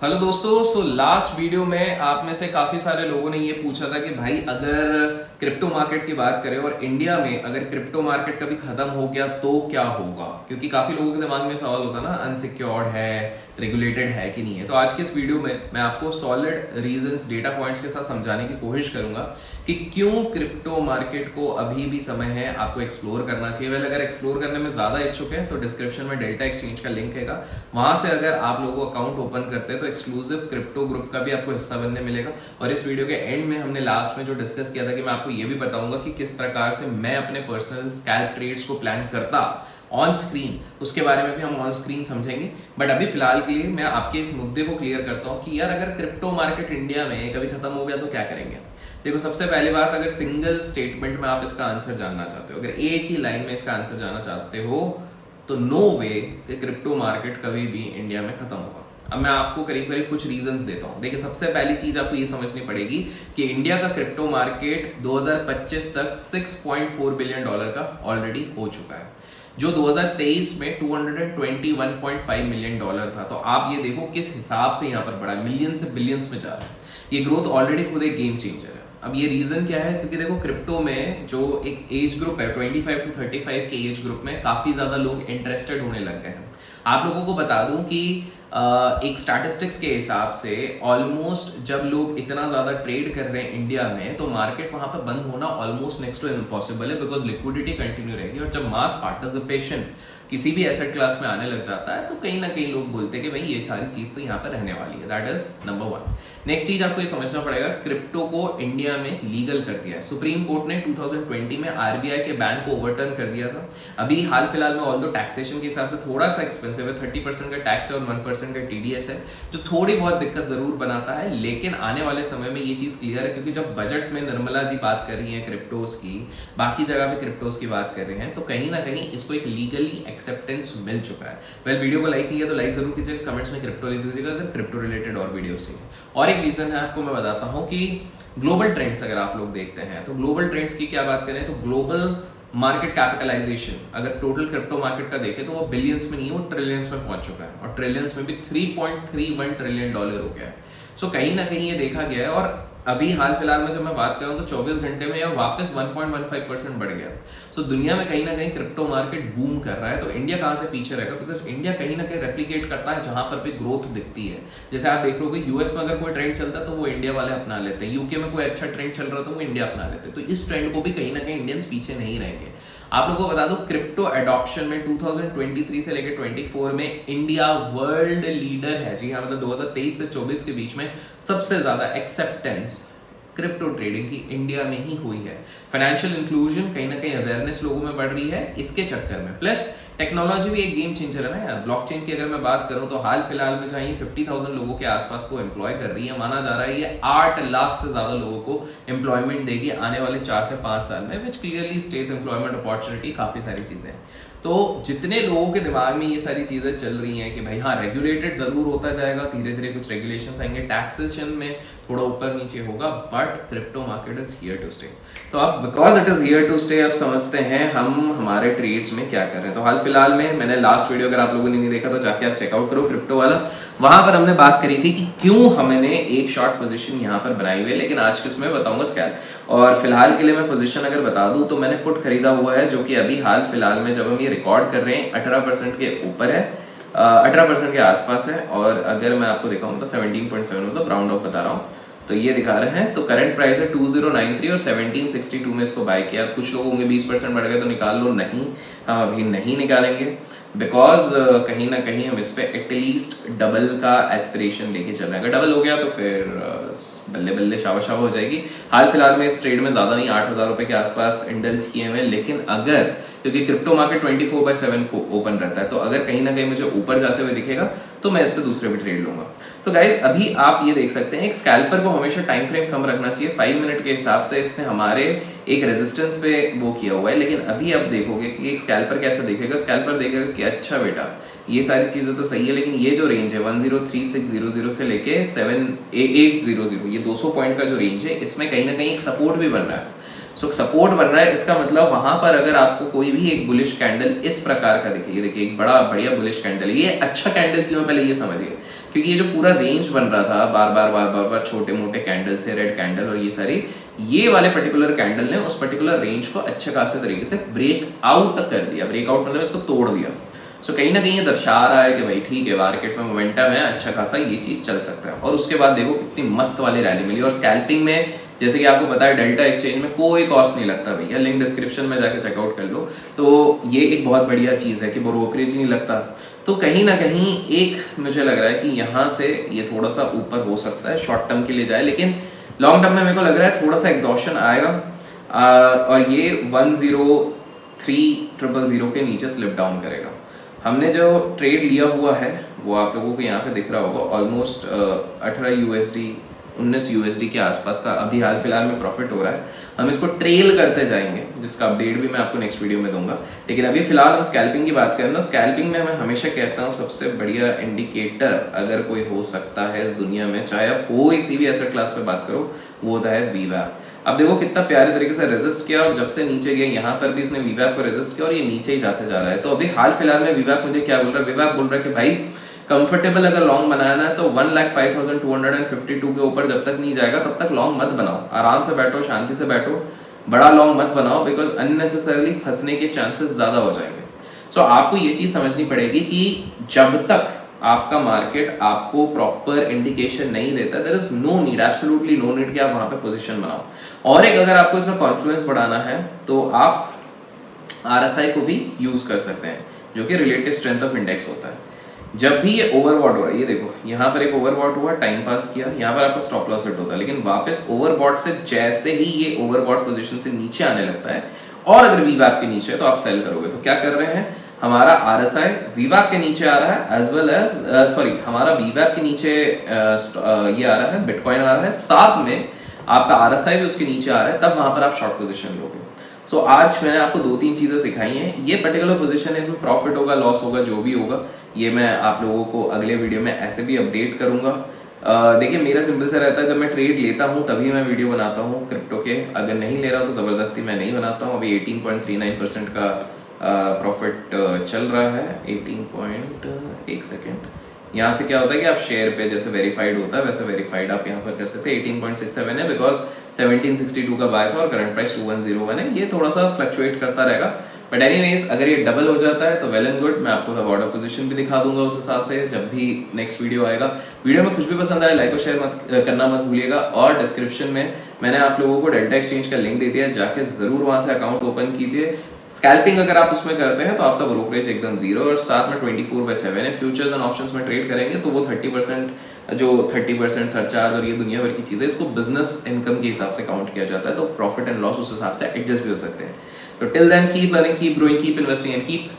Hello दोस्तों। Last video में आप में से काफी सारे लोगों ने ये पूछा था कि भाई अगर क्रिप्टो मार्केट की बात करें और इंडिया में अगर क्रिप्टो मार्केट कभी खत्म हो गया तो क्या होगा, क्योंकि काफी लोगों के दिमाग में सवाल होता है ना, अनसिक्योर्ड है, रेगुलेटेड है कि नहीं है। तो आज के इस वीडियो में मैं आपको सॉलिड रीजंस, डेटा पॉइंट्स के साथ समझाने की कोशिश करूंगा कि क्यों क्रिप्टो मार्केट को अभी भी समय है आपको एक्सप्लोर करना चाहिए। वेल, अगर एक्सप्लोर करने में ज्यादा इच्छुक है तो डिस्क्रिप्शन में डेल्टा एक्सचेंज का लिंक है, वहां से अगर आप लोगों को अकाउंट ओपन करते हैं तो एक्सक्लूसिव क्रिप्टो ग्रुप का भी आपको हिस्सा बनने मिलेगा। और इस वीडियो के एंड में हमने लास्ट में जो डिस्कस किया था कि मैं आपको ये भी बताऊंगा कि किस प्रकार से मैं अपने पर्सनल स्कैल्प ट्रेड्स को प्लान करता ऑन स्क्रीन, उसके बारे में भी हम ऑन स्क्रीन समझेंगे। बट अभी फिलहाल के लिए मैं आपके इस मुद्दे को क्लियर करता हूं कि यार अगर क्रिप्टो मार्केट इंडिया में कभी खत्म हो गया तो क्या करेंगे। देखो, सबसे पहली बात, अगर सिंगल स्टेटमेंट में आप इसका आंसर जानना चाहते हो, अगर एक ही लाइन में इसका आंसर जानना चाहते हो तो नो वे कि क्रिप्टो मार्केट कभी भी इंडिया में खत्म होगा। अब मैं आपको करीब करीब कुछ रीजंस देता हूं। देखिए, सबसे पहली चीज आपको ये समझनी पड़ेगी कि इंडिया का क्रिप्टो मार्केट 2025 तक $6.4 बिलियन का ऑलरेडी हो चुका है, जो 2023 में $221.5 मिलियन था। तो आप ये देखो किस हिसाब से यहां पर बढ़ा, मिलियन से बिलियंस में जा रहा है। ये ग्रोथ ऑलरेडी खुद एक गेम चेंजर है। अब ये रीजन क्या है, क्योंकि देखो क्रिप्टो में जो एक एज ग्रुप है 25 to 35 के एज ग्रुप में काफी ज्यादा लोग इंटरेस्टेड होने लग गए हैं। आप लोगों को बता दूं कि एक स्टैटिस्टिक्स के हिसाब से ऑलमोस्ट जब लोग इतना ज्यादा ट्रेड कर रहे हैं इंडिया में, तो मार्केट वहां पर बंद होना ऑलमोस्ट नेक्स्ट टू इम्पॉसिबल है, बिकॉज लिक्विडिटी कंटिन्यू रहेगी। और जब मास पार्टिसिपेशन किसी भी एसेट क्लास में आने लग जाता है तो कहीं ना कहीं लोग बोलते हैं कि भाई ये सारी चीज तो यहाँ पर रहने वाली है। That is number one. Next चीज आपको ये समझना पड़ेगा, क्रिप्टो को इंडिया में लीगल कर दिया है। सुप्रीम कोर्ट ने 2020 में आरबीआई के बैन को ओवरटर्न कर दिया था। अभी हाल फिलहाल में ऑल्दो टैक्सेशन के हिसाब से थोड़ा सा एक्सपेंसिव है, 30% का टैक्स है और 1% का टीडीएस है, जो थोड़ी बहुत दिक्कत जरूर बनाता है। लेकिन आने वाले समय में ये चीज क्लियर है, क्योंकि जब बजट में निर्मला जी बात कर रही है क्रिप्टोज की, बाकी जगह पे क्रिप्टोज की बात कर रहे हैं, तो कहीं ना कहीं इसको एक लीगली एक्सेप्टेंस मिल चुका है। वेल, वीडियो को लाइक किया तो लाइक जरूर कीजिएगा, कमेंट्स में क्रिप्टो लिख दीजिएगा अगर क्रिप्टो रिलेटेड और वीडियोस चाहिए। और एक रीजन है आपको मैं बताता हूं कि ग्लोबल ट्रेंड्स अगर आप लोग देखते हैं तो ग्लोबल ट्रेंड्स की क्या बात करें तो ग्लोबल मार्केट कैपिटलाइजेशन अगर टोटल क्रिप्टो मार्केट का देखें तो वो बिलियंस में नहीं, वो ट्रिलियंस में पहुंच चुका है। और ट्रिलियंस में भी $3.31 ट्रिलियन हो गया है। सो कहीं ना कहीं ये देखा गया है। और अभी हाल फिलहाल में जब मैं बात कर रहा हूं तो 24 घंटे में वापस 1.15% बढ़ गया। सो दुनिया में कहीं ना कहीं क्रिप्टो मार्केट बूम कर रहा है। तो इंडिया कहां से पीछे रहेगा, बिकॉज इंडिया कहीं ना कहीं रेप्लिकेट करता है जहां पर भी ग्रोथ दिखती है। जैसे आप देख रहे हो यूएस में अगर कोई ट्रेंड चलता है तो वो इंडिया वाले अपना लेते हैं, यूके में कोई अच्छा ट्रेंड चल रहा है तो वो इंडिया अपना लेते हैं। तो इस ट्रेंड को भी कहीं ना कहीं इंडियंस पीछे नहीं रहेंगे। आप लोगों को बता दो, क्रिप्टो एडॉप्शन में 2023 से लेकर 24 में इंडिया वर्ल्ड लीडर है। जी हाँ, मतलब 2023 से 24 के बीच में सबसे ज्यादा एक्सेप्टेंस क्रिप्टो ट्रेडिंग की इंडिया में ही हुई है। फाइनेंशियल इंक्लूजन, कहीं ना कहीं अवेयरनेस लोगों में बढ़ रही है इसके चक्कर में। प्लस टेक्नोलॉजी भी एक गेम चेंजर है ना यार। ब्लॉकचेन की अगर मैं बात करूं तो हाल फिलहाल में जहां 50,000 लोगों के आसपास को एम्प्लॉय कर रही है, माना जा रहा है ये 8 लाख से ज्यादा लोगों को एम्प्लॉयमेंट देगी आने वाले 4 से 5 साल में, विच क्लियरली स्टेट्स एम्प्लॉयमेंट अपॉर्चुनिटी, काफी सारी चीजें हैं। तो जितने लोगों के दिमाग में ये सारी चीजें चल रही हैं कि भाई हाँ रेगुलेटेड जरूर होता जाएगा, धीरे धीरे कुछ रेगुलेशंस आएंगे, टैक्सेशन में थोड़ा ऊपर नीचे होगा, but crypto market is here to stay. तो अब because it is here to stay, अब समझते हैं हम हमारे ट्रेड्स में क्या कर रहे हैं। तो हाल फिलहाल में मैंने लास्ट वीडियो अगर आप लोगों ने नहीं देखा तो जाके आप चेकआउट करो क्रिप्टो वाला। वहां पर हमने बात करी थी कि क्यों हमने एक शॉर्ट पोजीशन यहां पर बनाई हुई है, लेकिन आज के उसमें बताऊंगा स्कैल्प। और फिलहाल के लिए मैं पोजीशन अगर बता दूं तो मैंने पुट खरीदा हुआ है, जो कि अभी हाल फिलहाल में जब हम ये रिकॉर्ड कर रहे हैं 18% के ऊपर है, 18% के आसपास है। और अगर मैं आपको दिखाऊं तो 17.7, मतलब राउंड ऑफ बता रहा हूँ, तो ये दिखा रहे हैं। तो करंट प्राइस है 2093 और 1762 में इसको बाय किया। कुछ लोग होंगे 20% बढ़ गए तो निकाल लो, नहीं, हम अभी नहीं निकालेंगे, बिकॉज कहीं ना कहीं हम इस पे एटलीस्ट डबल का एस्पिरेशन लेके चल रहे हैं। अगर डबल हो गया तो फिर बल्ले बल्ले शाबा शाबा हो जाएगी। हाल फिलहाल में इस ट्रेड में ज्यादा नहीं, 8,000 रुपए के आसपास इंडल्ज किए हुए, लेकिन अगर, क्योंकि क्रिप्टो मार्केट 24/7 को ओपन रहता है, तो अगर कहीं ना कहीं मुझे ऊपर जाते हुए दिखेगा तो मैं इस पे दूसरे भी ट्रेड लूंगा। तो गाइज अभी आप ये देख सकते हैं, एक स्कैल्पर को हमेशा टाइम फ्रेम कम रखना चाहिए। 5 मिनट के हिसाब से इसने हमारे एक रेजिस्टेंस पे वो किया हुआ है, लेकिन अभी आप देखोगे कि एक स्कैल्पर कैसे देखेगा। स्कैल्पर देखेगा कि अच्छा बेटा ये सारी चीजें तो सही है, लेकिन ये जो रेंज है 103600 से लेके 7800, ये 200 पॉइंट का जो रेंज है, इसमें कहीं ना कहीं एक सपोर्ट भी बन रहा है। सो सपोर्ट बन रहा है, इसका मतलब वहां पर अगर आपको कोई भी एक बुलिश कैंडल इस प्रकार का दिखे, ये देखिए एक बड़ा बढ़िया बुलिश कैंडल, ये अच्छा कैंडल क्यों है पहले ये समझिए, क्योंकि ये जो पूरा रेंज बन रहा था बार बार छोटे मोटे कैंडल से, रेड कैंडल और ये सारी, ये वाले पर्टिकुलर कैंडल ने उस पर्टिकुलर रेंज को अच्छे खासे तरीके से ब्रेक आउट कर दिया। ब्रेक आउट मतलब इसको तोड़ दिया। सो कहीं ना कहीं ये दर्शा रहा है कि भाई ठीक है, मार्केट में मोमेंटम है, अच्छा खासा ये चीज चल सकता है। और उसके बाद देखो कितनी मस्त वाली रैली मिली। और स्कैल्पिंग में जैसे कि आपको पता है डेल्टा एक्सचेंज में कोई कॉस्ट नहीं लगता भैया, लिंक डिस्क्रिप्शन में जाके चेकआउट कर लो। तो ये एक बहुत बढ़िया चीज है कि ब्रोकरेज नहीं लगता। तो कहीं ना कहीं एक मुझे लग रहा है कि यहाँ से ये थोड़ा सा ऊपर हो सकता है, शॉर्ट टर्म के लिए जाए, लेकिन लॉन्ग टर्म में मेरे को लग रहा है थोड़ा सा एग्जॉशन आएगा और ये 103,000 के नीचे स्लिप डाउन करेगा। हमने जो ट्रेड लिया हुआ है वो आप लोगों को यहाँ पे दिख रहा होगा, ऑलमोस्ट 18 USD 19 USD के आसपास का अभी हाल फिलहाल में प्रॉफिट हो रहा है। हम इसको ट्रेल करते जाएंगे, जिसका अपडेट भी मैं आपको नेक्स्ट वीडियो में दूंगा। लेकिन अभी फिलहाल हम स्कैल्पिंग की बात करें तो स्कैल्पिंग में मैं हमेशा कहता हूँ सबसे बढ़िया इंडिकेटर अगर कोई हो सकता है इस दुनिया में, चाहे आप कोई सी भी एसेट क्लास पे बात करो, वो होता है वीवैप। अब देखो कितना प्यारे तरीके से रेजिस्ट किया और जब से नीचे गया यहाँ पर भी इसने वीवैप को रेजिस्ट किया और ये नीचे ही जाते जा रहा है। तो अभी हाल फिलहाल में वीवैप मुझे क्या बोल रहा है, वीवैप बोल रहा है कि भाई कंफर्टेबल अगर लॉन्ग बनाना है तो 1,05,252 के ऊपर जब तक नहीं जाएगा तब तक लॉन्ग मत बनाओ, आराम से बैठो, शांति से बैठो, बड़ा लॉन्ग मत बनाओ, बिकॉज अननेसेसरली फंसने के चांसेस ज्यादा हो जाएंगे। सो आपको ये चीज समझनी पड़ेगी कि जब तक आपका मार्केट आपको प्रॉपर इंडिकेशन नहीं देता, there is no need, absolutely no need कि आप वहां पे पोजीशन बनाओ। और एक अगर आपको इसमें कॉन्फ्लुएंस बढ़ाना है तो आप RSI को भी यूज कर सकते हैं, जो कि रिलेटिव स्ट्रेंथ ऑफ इंडेक्स होता है। जब भी ये ओवरबॉट हो रहा है, ये देखो यहाँ पर एक ओवरबॉट हुआ, टाइम पास किया, यहाँ पर आपका स्टॉप लॉस हिट होता है, लेकिन वापस ओवरबॉट से जैसे ही ये ओवरबॉट पोजीशन से नीचे आने लगता है और अगर वीवैप के नीचे है तो आप सेल करोगे। तो क्या कर रहे हैं, हमारा RSI वीवैप के नीचे आ रहा है, एज वेल एज सॉरी हमारा वीवैप के नीचे ये आ रहा है, बिटकॉइन आ रहा है, साथ में आपका RSI भी उसके नीचे आ रहा है, तब वहां पर आप शॉर्ट पोजीशन लोगे। सो आज मैंने आपको 2-3 चीजें सिखाई हैं। ये पर्टिकुलर पोजीशन है, इसमें प्रॉफिट होगा, लॉस होगा, जो भी होगा ये मैं आप लोगों को अगले वीडियो में ऐसे भी अपडेट करूंगा। देखिए मेरा सिंपल सा रहता है, जब मैं ट्रेड लेता हूं तभी मैं वीडियो बनाता हूं क्रिप्टो के, अगर नहीं ले रहा हूं तो जबरदस्ती मैं नहीं बनाता हूं। अभी 18.39% का प्रॉफिट चल रहा है, 1 सेकेंड। यहाँ से क्या होता है कि आप शेयर पे जैसे वेरीफाइड होता है वैसे वेरीफाइड आप यहाँ पर कर सकते हैं। 18.67 है बिकॉज 1762 का बाय था और करंट प्राइस 2101 है। ये थोड़ा सा फ्लक्चुएट करता रहेगा, बट एनीवेज अगर ये डबल हो जाता है तो वेल एंड गुड। मैं आपको द ऑर्डर पोजीशन भी दिखा दूंगा उस हिसाब से जब भी नेक्स्ट वीडियो आएगा। वीडियो में कुछ भी पसंद आए लाइक और शेयर करना मत भूलिएगा। और डिस्क्रिप्शन में मैंने आप लोगों को डेल्टा एक्सचेंज का लिंक दे दिया, जाके जरूर वहां से अकाउंट ओपन कीजिए। स्कैल्पिंग अगर आप उसमें करते हैं तो आपका ब्रोकरेज एकदम जीरो और साथ में 24/7 है। फ्यूचर्स एंड ऑप्शंस में ट्रेड करेंगे तो वो 30% सरचार्ज और ये दुनिया भर की चीजें, इसको बिजनेस इनकम के हिसाब से काउंट किया जाता है, तो प्रॉफिट एंड लॉस उस हिसाब से एडजस्ट भी हो सकते हैं। तो till then keep learning, keep growing, keep investing and keep